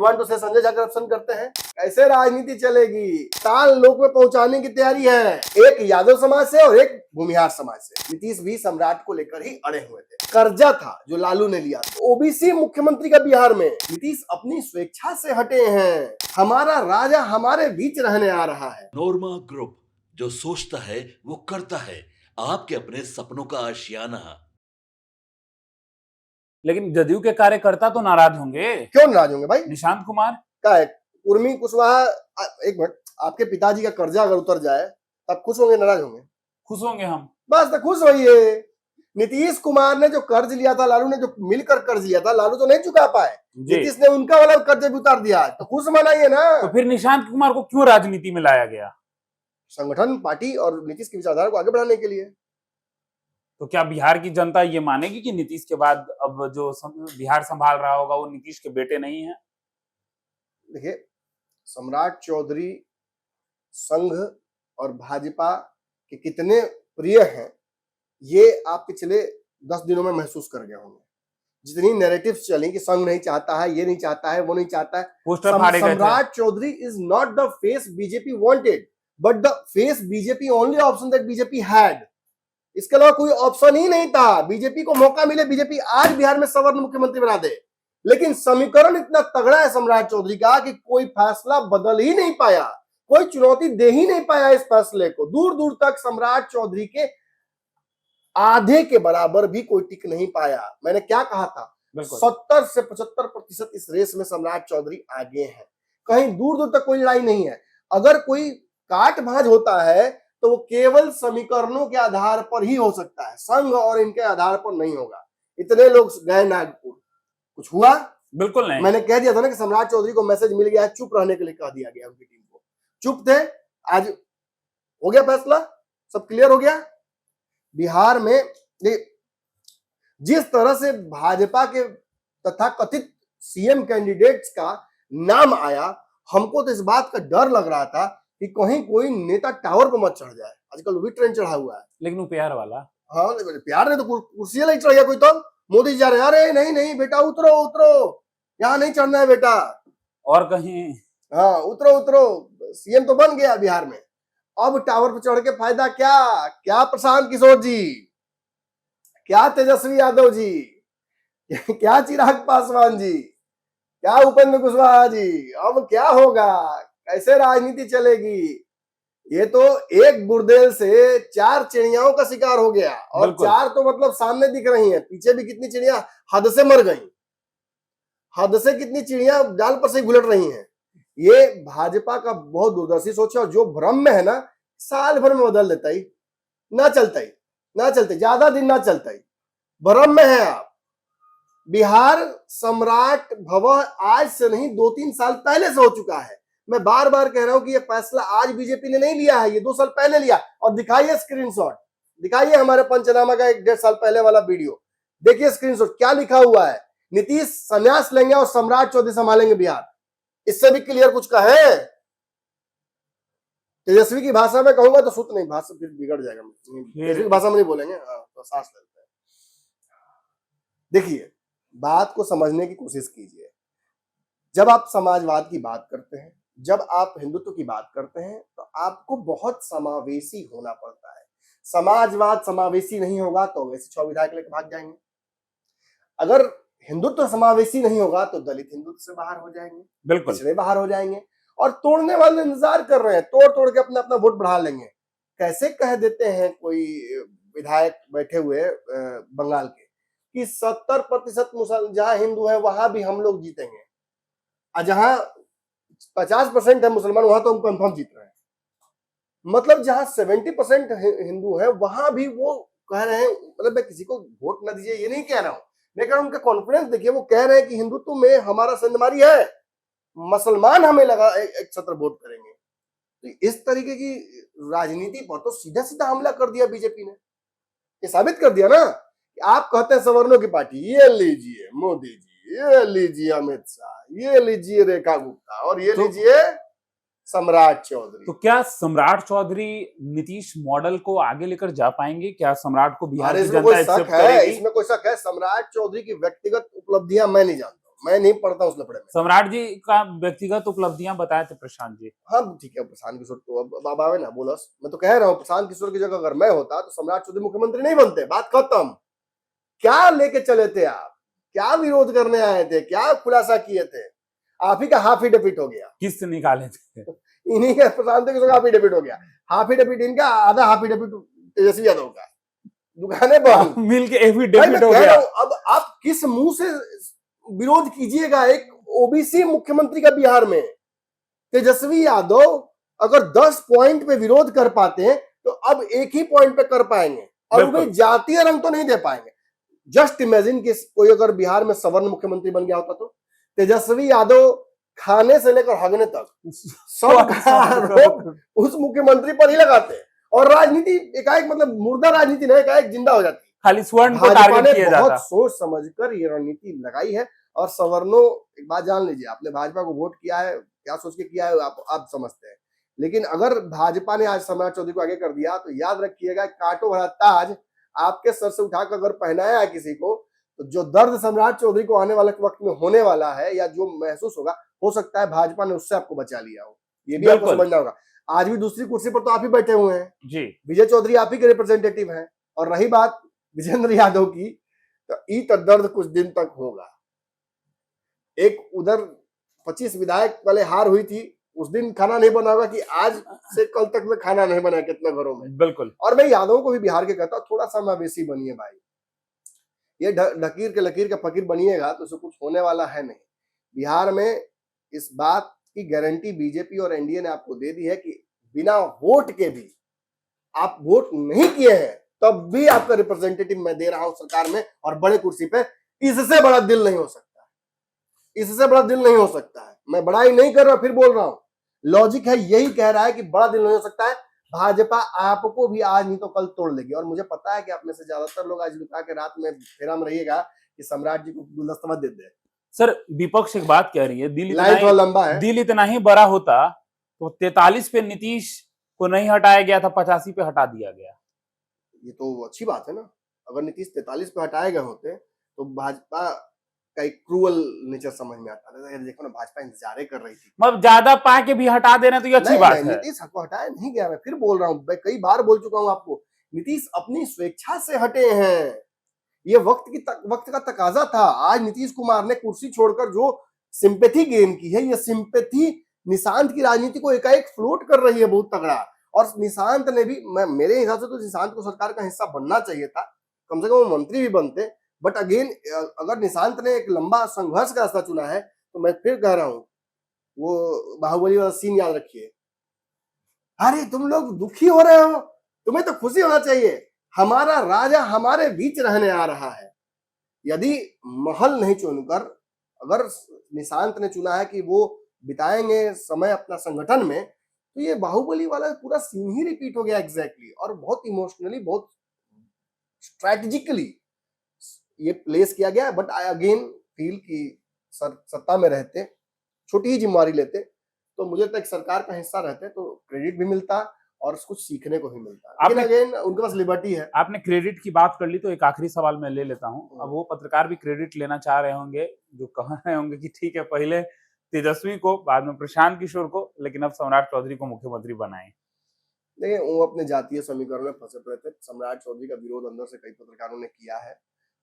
You want to से Sanjay Jha corruption करते हैं? कैसे राजनीति चलेगी? ताल लोक में पहुंचाने की तैयारी है, एक यादव समाज से और एक भूमिहार समाज से। नीतीश भी सम्राट को लेकर ही अड़े हुए थे। कर्जा था जो लालू ने लिया, ओबीसी मुख्यमंत्री का बिहार में। नीतीश अपनी स्वेच्छा से हटे हैं। हमारा राजा हमारे बीच रहने आ रहा है। नोरमा ग्रुप, जो सोचता है वो करता है, आपके अपने सपनों का आशियाना। लेकिन जदयू के कार्यकर्ता तो नाराज होंगे। क्यों नाराज होंगे भाई? निशांत कुमार क्या है, उर्मी कुशवाहा, एक मिनट, आपके पिताजी का कर्जा अगर उतर जाए तब खुश होंगे, नाराज होंगे? खुश होंगे हम। बस तो खुश होइए। नीतीश कुमार ने जो कर्ज लिया था, लालू ने जो मिलकर कर्ज लिया था, लालू तो नहीं चुका पाए, नीतीश ने उनका वाला कर्ज भी उतार दिया, तो खुश मनाइए ना। तो फिर निशांत कुमार को क्यों राजनीति में लाया गया? संगठन, पार्टी और नीतीश की विचारधारा को आगे बढ़ाने के लिए। तो क्या बिहार की जनता ये मानेगी कि नीतीश के बाद अब जो बिहार संभाल रहा होगा वो नीतीश के बेटे नहीं है? देखिए, सम्राट चौधरी संघ और भाजपा के कितने प्रिय हैं ये आप पिछले 10 दिनों में महसूस कर गए होंगे। जितनी नैरेटिव्स चली कि संघ नहीं चाहता है, ये नहीं चाहता है, वो नहीं चाहता है। पोस्टर फाड़े गए थे। Samrat Choudhary is not the face BJP wanted, but the face BJP only option that BJP had. इसके अलावा कोई ऑप्शन ही नहीं था। बीजेपी को मौका मिले, बीजेपी आज बिहार में सवर्ण मुख्यमंत्री बना दे, लेकिन समीकरण इतना तगड़ा है सम्राट चौधरी का कि कोई फैसला बदल ही नहीं पाया, कोई चुनौती दे ही नहीं पाया इस फैसले को। दूर दूर तक सम्राट चौधरी के आधे के बराबर भी कोई टिक नहीं पाया। मैंने क्या कहा था? 70 से 75% इस रेस में सम्राट चौधरी आगे हैं। कहीं दूर दूर तक कोई लड़ाई नहीं है। अगर कोई काट भांज होता है तो वो केवल समीकरणों के आधार पर ही हो सकता है, संघ और इनके आधार पर नहीं होगा। इतने लोग गए नागपुर, कुछ हुआ? बिल्कुल नहीं। मैंने कह दिया था ना कि सम्राट चौधरी को मैसेज मिल गया है, चुप रहने के लिए कह दिया गया उनकी टीम को। चुप थे, आज हो गया फैसला, सब क्लियर हो गया। बिहार में जिस तरह से भाजपा के तथाकथित सीएम कैंडिडेट्स का नाम आया, हमको तो इस बात का डर लग रहा था कि कहीं कोई नेता टावर पर मत चढ़ जाए। आजकल वो भी ट्रेंड चढ़ा हुआ है, लेकिन वो प्यार वाला। हाँ, प्यार ने तो कुर्सी नहीं चढ़ गया कोई। तो मोदी जी जा रहे हैं, अरे नहीं नहीं बेटा उतरो उतरो, यहाँ नहीं चढ़ना है बेटा, और कहीं। हाँ उतरो उतरो, सीएम तो बन गया बिहार में। अब टावर पर चढ़ के फायदा क्या? क्या प्रशांत किशोर जी, क्या तेजस्वी यादव जी, क्या चिराग पासवान जी, क्या उपेंद्र कुशवाहा जी, अब क्या होगा? कैसे राजनीति चलेगी? ये तो एक बुर्देल से 4 चिड़ियाओं का शिकार हो गया, और 4 तो मतलब सामने दिख रही हैं, पीछे भी कितनी चिड़िया हद से मर गई, हद से कितनी चिड़िया जाल पर से घुलट रही हैं। ये भाजपा का बहुत दूरदर्शी सोच है, और जो भ्रम में है ना, साल भर में बदल देता ही, ना चलता ही, ना चलते, ज्यादा दिन ना चलता ही, भ्रम में है आप। बिहार सम्राट भवन आज से नहीं 2-3 साल पहले से हो चुका है। मैं बार बार कह रहा हूं कि ये फैसला आज बीजेपी ने नहीं लिया है, ये 2 साल पहले लिया। और दिखाइए स्क्रीनशॉट, दिखाइए हमारे पंचनामा का 1-1.5 साल पहले वाला वीडियो, देखिए स्क्रीनशॉट, क्या लिखा हुआ है? नीतीश संन्यास लेंगे और सम्राट चौधरी संभालेंगे बिहार। इससे भी क्लियर कुछ का है? तेजस्वी की भाषा में कहूंगा तो सूत्र नहीं, भाषा फिर बिगड़ जाएगा, तेजस्वी की भाषा में नहीं बोलेंगे, तो सांस लेते हैं। देखिए, बात को समझने की कोशिश कीजिए। जब आप समाजवाद की बात करते हैं, जब आप हिंदुत्व की बात करते हैं, तो आपको बहुत समावेशी होना पड़ता है। समाजवाद समावेशी नहीं होगा तो वैसे 6 विधायक लेकर भाग जाएंगे। अगर हिंदुत्व समावेशी नहीं होगा तो दलित हिंदुत्व से बाहर हो जाएंगे, बिल्कुल पिछड़े बाहर हो जाएंगे, और तोड़ने वाले इंतजार कर रहे हैं, तोड़ तोड़ के अपना अपना वोट बढ़ा लेंगे। कैसे कह देते हैं कोई विधायक बैठे हुए बंगाल के कि 70% मुसलमान जहां हिंदू है वहां भी हम लोग जीतेंगे, और जहां 50% है मुसलमान वहां तो हम कंफर्म जीत रहे हैं। मतलब जहां 70% हिंदू है वहां भी वो कह रहे हैं, मतलब मैं किसी को वोट ना दीजिए ये नहीं कह रहा हूं, मैं कह रहा हूं उनका कॉन्फिडेंस देखिए। वो कह रहे हैं कि हिंदुत्व में हमारा संदमारी है, मुसलमान हमें लगा एक छत्र वोट करेंगे। तो इस तरीके की राजनीति पर तो सीधा सीधा हमला कर दिया बीजेपी ने। ये साबित कर दिया ना कि आप कहते हैं सवर्णों की पार्टी, ये लीजिए मोदी जी, ये लीजिए अमित शाह, ये लीजिए रेखा गुप्ता, और ये लीजिए सम्राट चौधरी। तो क्या सम्राट चौधरी नीतीश मॉडल को आगे लेकर जा पाएंगे? क्या सम्राट को बिहार की जनता एक्सेप्ट करेगी? इसमें कोई शक है? सम्राट चौधरी की व्यक्तिगत उपलब्धियां मैं नहीं जानता हूं, मैं नहीं पढ़ता उस लफड़े में। सम्राट जी का व्यक्तिगत उपलब्धियां बताए थे प्रशांत जी। हाँ ठीक है, प्रशांत किशोर तो अब आवे ना बोलस। मैं तो कह रहा हूँ प्रशांत किशोर की जगह अगर मैं होता तो सम्राट चौधरी मुख्यमंत्री नहीं बनते, बात खत्म। क्या लेके चले थे आप, क्या विरोध करने आए थे, क्या खुलासा किए थे? आप ही का हाफ ही डेबिट हो गया, किस्त निकाले थे। इन्हीं का प्रशांत किशोर हाफ ही डेबिट हो गया, हाफ ही डेबिट इनका, आधा हाफ ही डेबिट तेजस्वी यादव का, दुकानें बंद। मिल के भाई एफिडेविट मैं हो कह गया। रहा हूं, अब आप किस मुंह से विरोध कीजिएगा एक ओबीसी मुख्यमंत्री का बिहार में? तेजस्वी यादव अगर 10 पॉइंट पे विरोध कर पाते हैं तो अब एक ही पॉइंट पे कर पाएंगे, और वो भी बिल्कुल। जातीय रंग तो नहीं दे पाएंगे। जस्ट इमेजिन कि कोई अगर बिहार में सवर्ण मुख्यमंत्री बन गया होता तो तेजस्वी यादव खाने से लेकर हगने तक सबका आरोप उस मुख्यमंत्री पर ही लगाते हैं, और राजनीति एकाएक, मतलब मुर्दा राजनीति नहीं, एकाएक जिंदा हो जाती है। खाली स्वर्ण को भाजपा टारगेट ने किया बहुत जाता। सोच समझकर ये रणनीति लगाई है। और सवर्णों, एक बात जान लीजिए, आपने भाजपा को वोट किया है क्या सोच के किया है आप समझते हैं, लेकिन अगर भाजपा ने आज सम्राट चौधरी को आगे कर दिया तो याद रखिएगा, कांटों भरा ताज आपके सर से उठाकर अगर पहनाया है किसी को, तो जो दर्द सम्राट चौधरी को आने वाले वक्त में होने वाला है या जो महसूस होगा, हो सकता है भाजपा ने उससे आपको बचा लिया हो। ये भी आपको बिल्कुल। समझना होगा। आज भी दूसरी कुर्सी पर तो आप ही बैठे हुए हैं, जी। विजय चौधरी आप ही के रिप्रेजेंटेटिव हैं। और रही बात विजेंद्र यादव की, तो ई तो दर्द कुछ दिन तक होगा। एक उधर 25 विधायक वाले हार हुई थी, उस दिन खाना नहीं बना होगा कि आज से कल तक में खाना नहीं बना कितने घरों में। बिल्कुल। और मैं यादवों को भी बिहार के कहता हूं, थोड़ा सा मवेशी बनिए भाई। ये ढकीर के लकीर के फकीर बनिएगा तो उससे कुछ होने वाला है नहीं। बिहार में इस बात की गारंटी बीजेपी और एनडीए ने आपको दे दी है कि बिना वोट के भी, आप वोट नहीं किए हैं तब भी आपका रिप्रेजेंटेटिव मैं दे रहा हूं सरकार में और बड़े कुर्सी पे। इससे बड़ा दिल नहीं हो सकता, इससे बड़ा दिल नहीं हो सकता है। मैं बड़ाई नहीं कर रहा, फिर बोल रहा हूं, लॉजिक है, यही कह रहा है कि बड़ा दिल नहीं हो सकता है। भाजपा आपको भी आज नहीं तो कल तोड़ लेगी। और मुझे पता है कि आप में से ज्यादातर लोग आज लुका के रात में फेरा में रहिएगा कि सम्राट जी को गुलदस्ता दे दे। सर विपक्ष एक बात कह रही है, लाइन थोड़ा लंबा है। दिल इतना ही बड़ा होता तो 43 पे नीतीश को नहीं हटाया गया था, 85 पे हटा दिया गया। ये तो अच्छी बात है ना। अगर नीतीश 43 पे हटाए गए होते तो भाजपा का एक क्रूअल नेचर समझ में आता था। देखो ना, भाजपा इंतजार कर रही थी। मतलब ज्यादा पा के भी हटा देना तो ये अच्छी बात है। नीतीश को हटाया नहीं गया। मैं फिर बोल रहा हूँ, मैं कई बार बोल चुका हूँ आपको, नीतीश अपनी स्वेच्छा से हटे हैं। ये वक्त का तकाजा था। आज नीतीश कुमार ने कुर्सी छोड़कर जो सिंपैथी गेन की है, ये सिंपैथी निशांत की राजनीति को एकाएक फ्लोट कर रही है बहुत तगड़ा। और निशांत ने भी, मेरे हिसाब से तो निशांत को सरकार का हिस्सा बनना चाहिए था, कम से कम वो मंत्री भी बनते। बट अगेन, अगर निशांत ने एक लंबा संघर्ष का रास्ता चुना है तो मैं फिर कह रहा हूं, वो बाहुबली वाला सीन याद रखिए। अरे तुम लोग दुखी हो रहे हो, तुम्हें तो खुशी होना चाहिए, हमारा राजा हमारे बीच रहने आ रहा है। यदि महल नहीं चुनकर अगर निशांत ने चुना है कि वो बिताएंगे समय अपना संगठन में, तो ये बाहुबली वाला पूरा सीन ही रिपीट हो गया एग्जैक्टली। और बहुत इमोशनली, बहुत स्ट्रेटेजिकली ये प्लेस किया गया। बट आई अगेन फील कि सत्ता में रहते, छोटी ही जिम्मेवारी लेते, तो मुझे तो एक सरकार का हिस्सा रहते तो क्रेडिट भी मिलता और कुछ सीखने को भी मिलता। लेकिन अगेन उनके पास लिबर्टी है। आपने क्रेडिट की बात कर ली तो एक आखिरी सवाल मैं ले लेता हूं। अब वो पत्रकार भी क्रेडिट लेना चाह रहे होंगे, जो कह रहे होंगे कि ठीक है, पहले तेजस्वी को, बाद में प्रशांत किशोर को, लेकिन अब सम्राट चौधरी को मुख्यमंत्री बनाए। देखिए, वो अपने जातीय समीकरण में फंसे पड़े थे। सम्राट चौधरी का विरोध अंदर से कई पत्रकारों ने किया है।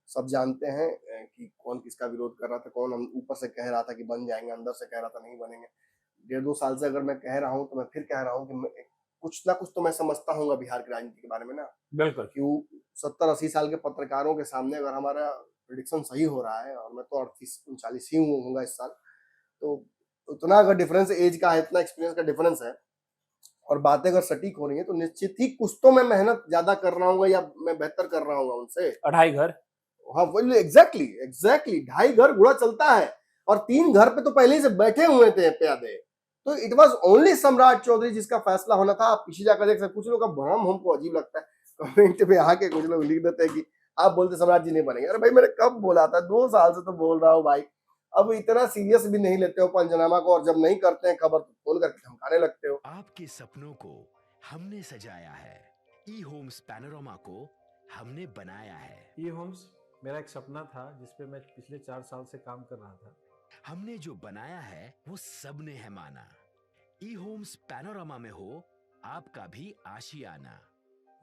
सब जानते हैं कि कौन किसका विरोध कर रहा था, कौन ऊपर से कह रहा था कि बन जाएंगे, अंदर से कह रहा था नहीं बनेंगे। 1.5-2 साल से अगर मैं कह रहा हूँ तो मैं फिर कह रहा हूँ कि कुछ ना कुछ तो मैं समझता हूँ बिहार की राजनीति के बारे में ना। बिल्कुल। क्यों 70-80 साल के पत्रकारों के सामने अगर हमारा प्रिडिक्शन सही हो रहा है, और मैं तो 38-39 ही होऊंगा इस साल, तो उतना अगर डिफरेंस एज का है, इतना एक्सपीरियंस का डिफरेंस है, और बातें अगर सटीक हो रही है, तो निश्चित ही कुछ तो मैं मेहनत ज्यादा कर रहा हूँ या मैं बेहतर कर रहा हूँ उनसे। 2.5 घर। हाँ वही, एग्जैक्टली 2.5 घर घोड़ा चलता है, और 3 घर पे तो पहले ही से बैठे हुए थे प्यादे। तो इट वाज ओनली सम्राट चौधरी जिसका फैसला होना था। आप पीछे जाकर देख सकते। कुछ लोग का भ्रम हमको अजीब लगता है, कमेंट में आके कुछ लोग लिख देते हैं कि आप बोलते सम्राट जी नहीं बनेंगे। अरे भाई, मैंने कब बोला था? 2 साल से तो बोल रहा हूँ भाई। अब इतना सीरियस भी नहीं लेते हो पंचनामा को, और जब नहीं करते हैं खबर तो खोल करके धमकाने लगते हो। आपके सपनों को हमने सजाया है, ई होम्स पैनोरामा को हमने बनाया है। ई होम्स मेरा एक सपना था जिस पे मैं पिछले 4 साल से काम कर रहा था। हमने जो बनाया है वो सबने है माना। ई होम्स पैनोरामा में हो आपका भी आशियाना।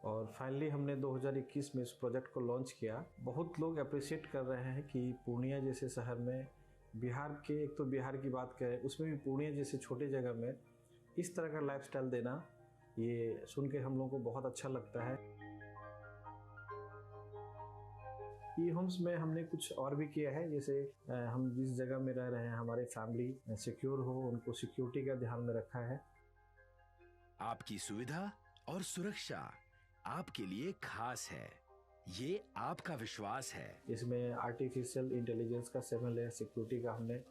और फाइनली हमने 2021 में इस प्रोजेक्ट को लॉन्च किया। बहुत लोग अप्रिशिएट कर रहे हैं कि पूर्णिया जैसे शहर में, बिहार के, एक तो बिहार की बात करें उसमें भी पूर्णिया जैसे छोटे जगह में इस तरह का लाइफस्टाइल देना, ये सुन के हम लोगों को बहुत अच्छा लगता है। ई होम्स में हमने कुछ और भी किया है, जैसे हम जिस जगह में रह रहे हैं हमारे फैमिली सिक्योर हो, उनको सिक्योरिटी का ध्यान में रखा है। आपकी सुविधा और सुरक्षा आपके लिए खास है, ये आपका विश्वास है। इसमें आर्टिफिशियल इंटेलिजेंस का 7 लेयर सिक्योरिटी का हमने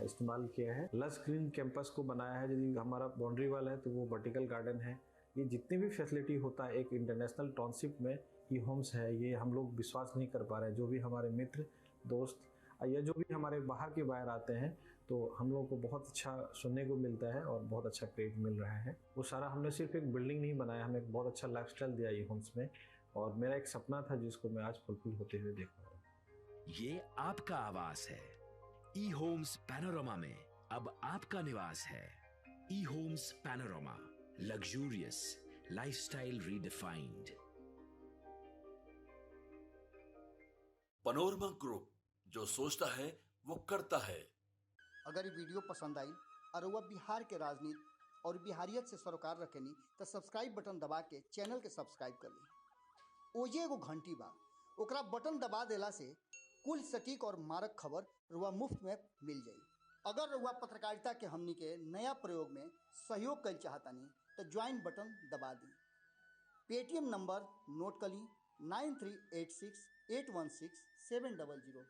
इस्तेमाल किया है। लस ग्रीन कैंपस को बनाया है। यदि हमारा बाउंड्री वाल है तो वो वर्टिकल गार्डन है। ये जितनी भी फैसिलिटी होता है एक इंटरनेशनल टाउनशिप में ई होम्स है, ये हम लोग विश्वास नहीं कर पा रहे हैं। जो भी हमारे मित्र दोस्त या जो भी हमारे बाहर के बाहर आते हैं तो हम लोगों को बहुत अच्छा सुनने को मिलता है और बहुत अच्छा क्रेडिट मिल रहा है। वो सारा हमने सिर्फ एक बिल्डिंग नहीं बनाया, हमें एक बहुत अच्छा लाइफस्टाइल दिया ई होम्स में, और मेरा एक सपना था जिसको मैं आज फुलफिल होते हुए देख रहा हूँ। ये आपका आवास है। ई होम्स पैनोरामा में अब आपका निवास है। E Homes Panorama, luxurious lifestyle redefined. Panorama group, जो सोचता है वो करता है। अगर ये वीडियो पसंद आई और वह बिहार के राजनीति और बिहारियत से सरोकार रखेनी तो सब्सक्राइब बटन दबा के चैनल के सब्सक्राइब कर ली। ओजे एगो घंटी बा, ओकरा बटन दबा देला से कुल सटीक और मारक खबर रुआ मुफ्त में मिल जाई। अगर रुआ पत्रकारिता के हमनी के नया प्रयोग में सहयोग कर चाहतानी तो ज्वाइन बटन दबा दी। पेटीएम नंबर नोट कर ली 9386816700।